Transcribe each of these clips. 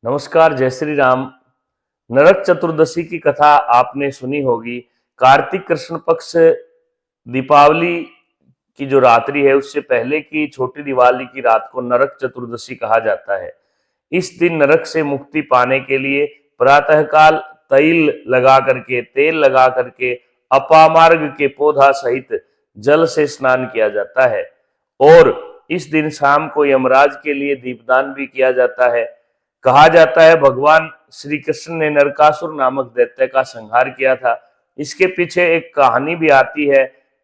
नमस्कार, जय श्री राम। नरक चतुर्दशी की कथा आपने सुनी होगी। कार्तिक कृष्ण पक्ष दीपावली की जो रात्रि है उससे पहले की छोटी दिवाली की रात को नरक चतुर्दशी कहा जाता है। इस दिन नरक से मुक्ति पाने के लिए प्रातःकाल तेल लगा करके अपामार्ग के पौधा सहित जल से स्नान किया जाता है और इस दिन शाम को यमराज के लिए दीपदान भी किया जाता है। कहा जाता है भगवान श्री कृष्ण ने नरकासुर नामक दैत्य का संहार किया था। इसके पीछे एक कहानी भी आती है,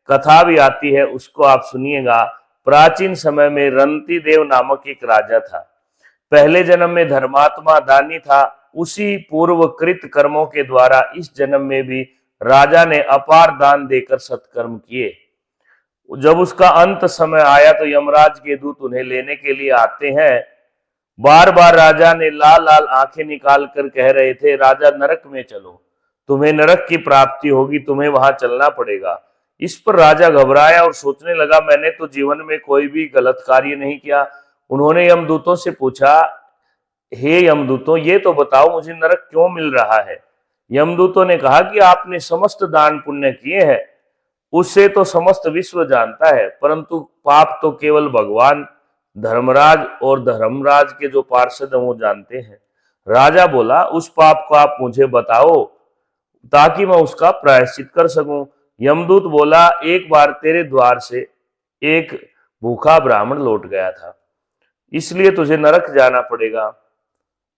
कथा भी आती है, उसको आप सुनिएगा। प्राचीन समय में रंती देव नामक एक राजा था। पहले जन्म में धर्मात्मा दानी था। उसी पूर्वकृत कर्मों के द्वारा इस जन्म में भी राजा ने अपार दान देकर सत्कर्म किए। जब उसका अंत समय आया तो यमराज के दूत उन्हें लेने के लिए आते हैं। बार बार राजा ने लाल लाल आंखें निकाल कर कह रहे थे, राजा नरक में चलो, तुम्हें नरक की प्राप्ति होगी, तुम्हें वहां चलना पड़ेगा। इस पर राजा घबराया और सोचने लगा, मैंने तो जीवन में कोई भी गलत कार्य नहीं किया। उन्होंने यमदूतों से पूछा, हे यमदूतों, ये तो बताओ मुझे नरक क्यों मिल रहा है। यमदूतों ने कहा कि आपने समस्त दान पुण्य किए हैं, उससे तो समस्त विश्व जानता है, परंतु पाप तो केवल भगवान धर्मराज और धर्मराज के जो पार्षद हैं वो जानते हैं। राजा बोला, उस पाप को आप मुझे बताओ ताकि मैं उसका प्रायश्चित कर सकूं। यमदूत बोला, एक बार तेरे द्वार से एक भूखा ब्राह्मण लौट गया था, इसलिए तुझे नरक जाना पड़ेगा।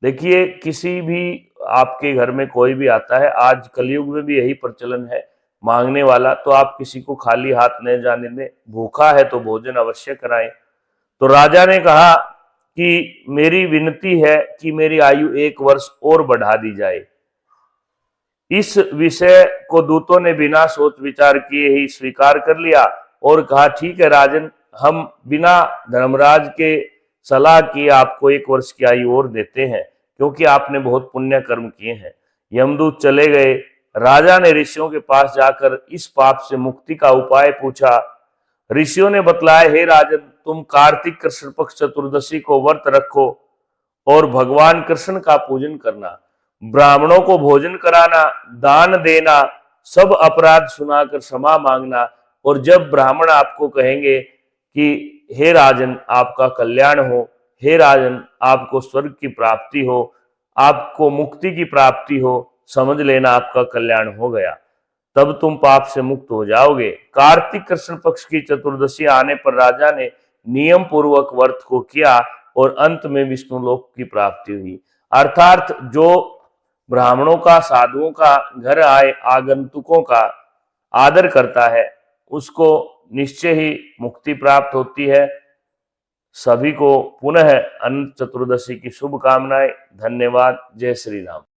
देखिए, किसी भी आपके घर में कोई भी आता है, आज कलयुग में भी यही प्रचलन है मांगने वाला, तो आप किसी को खाली हाथ नहीं जाने दें। भूखा है तो भोजन अवश्य कराएं। तो राजा ने कहा कि मेरी विनती है कि मेरी आयु 1 वर्ष और बढ़ा दी जाए। इस विषय को दूतों ने बिना सोच विचार किए ही स्वीकार कर लिया और कहा, ठीक है राजन, हम बिना धर्मराज के सलाह किए आपको 1 वर्ष की आयु और देते हैं, क्योंकि आपने बहुत पुण्य कर्म किए हैं। यमदूत चले गए। राजा ने ऋषियों के पास जाकर इस पाप से मुक्ति का उपाय पूछा। ऋषियों ने बतलाया, हे राजन, तुम कार्तिक कृष्ण पक्ष चतुर्दशी को व्रत रखो और भगवान कृष्ण का पूजन करना, ब्राह्मणों को भोजन कराना, दान देना, सब अपराध सुनाकर क्षमा मांगना, और जब ब्राह्मण आपको कहेंगे कि हे राजन आपका कल्याण हो, हे राजन आपको स्वर्ग की प्राप्ति हो, आपको मुक्ति की प्राप्ति हो, समझ लेना आपका कल्याण हो गया, तब तुम पाप से मुक्त हो जाओगे। कार्तिक कृष्ण पक्ष की चतुर्दशी आने पर राजा ने नियम पूर्वक व्रत को किया और अंत में विष्णु लोक की प्राप्ति हुई। अर्थात जो ब्राह्मणों का, साधुओं का, घर आए आगंतुकों का आदर करता है उसको निश्चय ही मुक्ति प्राप्त होती है। सभी को पुनः अनंत चतुर्दशी की शुभकामनाएं। धन्यवाद। जय श्री राम।